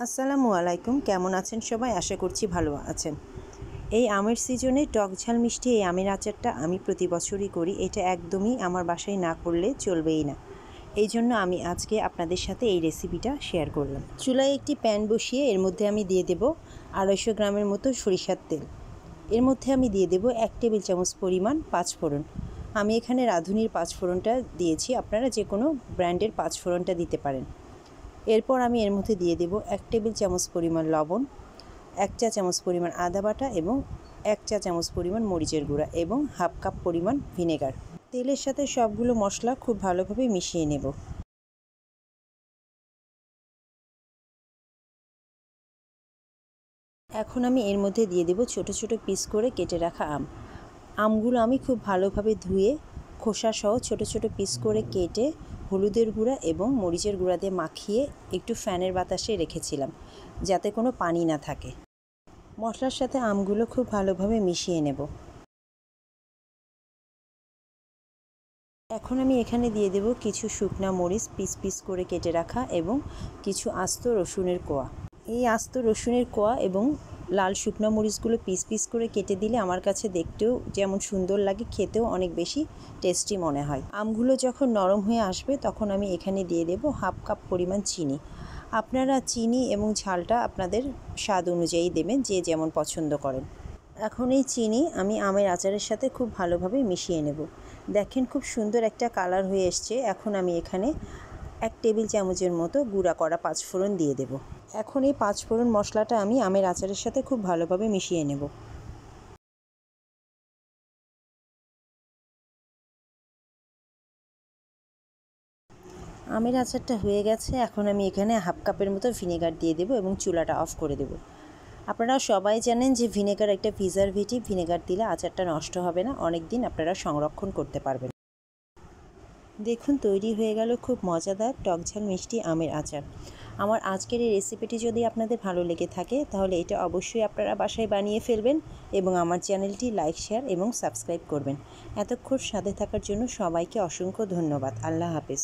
আসসালামু আলাইকুম। কেমন আছেন সবাই? আশা করছি ভালো আছেন। এই আমের সিজনে টক ঝাল মিষ্টি এই আমের আচারটা আমি প্রতি বছরই করি। এটা একদমই আমার বাসায় না করলে চলবেই না। এই জন্য আমি আজকে আপনাদের সাথে এই রেসিপিটা শেয়ার করলাম। চুলায় একটি প্যান বসিয়ে এর মধ্যে আমি দিয়ে দেব 250 গ্রামের মতো সরিষার তেল। এর মধ্যে আমি দিয়ে দেব 1 টেবিল চামচ পরিমাণ পাঁচফোড়ন। আমি এখানে রাঁধুনির পাঁচফোড়নটা দিয়েছি, আপনারা যে কোনো ব্র্যান্ডের পাঁচফোড়নটা দিতে পারেন। এরপর আমি এর মধ্যে দিয়ে দেব 1 টেবিল চামচ পরিমাণ লবণ, 1 চা চামচ পরিমাণ আদা বাটা এবং 1 চা চামচ পরিমাণ মরিচের গুঁড়া এবং হাফ কাপ পরিমাণ ভিনেগার। তেলের সাথে সবগুলো মশলা খুব ভালোভাবে মিশিয়ে নেব। এখন আমি এর মধ্যে দিয়ে দেব ছোট ছোট পিস করে কেটে রাখা আম। আমগুলো আমি খুব ভালোভাবে ধুয়ে খোসা সহ ছোট ছোট পিস করে কেটে হলুদের গুঁড়া এবং মরিচের গুঁড়া দিয়ে মাখিয়ে একটু ফ্যানের বাতাসে রেখেছিলাম, যাতে কোনো পানি না থাকে। মশলার সাথে আমগুলো খুব ভালোভাবে মিশিয়ে নেব। এখন আমি এখানে দিয়ে দেব কিছু শুকনা মরিচ পিস পিস করে কেটে রাখা এবং কিছু আস্ত রসুনের কোয়া। এই আস্ত রসুনের কোয়া এবং লাল শুকনো মরিচগুলো পিস পিস করে কেটে দিলে আমার কাছে দেখতেও যেমন সুন্দর লাগে, খেতেও অনেক বেশি টেস্টি মনে হয়। আমগুলো যখন নরম হয়ে আসবে তখন আমি এখানে দিয়ে দেব হাফ কাপ পরিমাণ চিনি। আপনারা চিনি এবং ঝালটা আপনাদের স্বাদ অনুযায়ী দেবেন, যে যেমন পছন্দ করেন। এখন এই চিনি আমি আমের আচারের সাথে খুব ভালোভাবে মিশিয়ে নেব। দেখেন খুব সুন্দর একটা কালার হয়ে এসছে। এখন আমি এখানে 1 টেবিল চামচের মতো গুঁড়া করা পাঁচফোড়ন দিয়ে দেব। এখন এই পাঁচফোড়ন মশলাটা আমি আমের আচারের সাথে খুব ভালোভাবে মিশিয়ে নেব। আমের আচারটা হয়ে গেছে। এখন আমি এখানে হাফ কাপের মতো ভিনেগার দিয়ে দেব এবং চুলাটা অফ করে দেব। আপনারা সবাই জানেন যে ভিনেগার একটা প্রিজারভেটিভ। ভিনেগার দিলে আচারটা নষ্ট হবে না, অনেক দিন আপনারা সংরক্ষণ করতে পারবেন। দেখুন তৈরি হয়ে গেল খুব মজাদার টকঝাল মিষ্টি আমের আচার। আমার আজকের এই রেসিপিটি যদি আপনাদের ভালো লেগে থাকে তাহলে এটা অবশ্যই আপনারা বাসায় বানিয়ে ফেলবেন এবং আমার চ্যানেলটি লাইক, শেয়ার এবং সাবস্ক্রাইব করবেন। এতক্ষণ সাথে থাকার জন্য সবাইকে অসংখ্য ধন্যবাদ। আল্লাহ হাফেজ।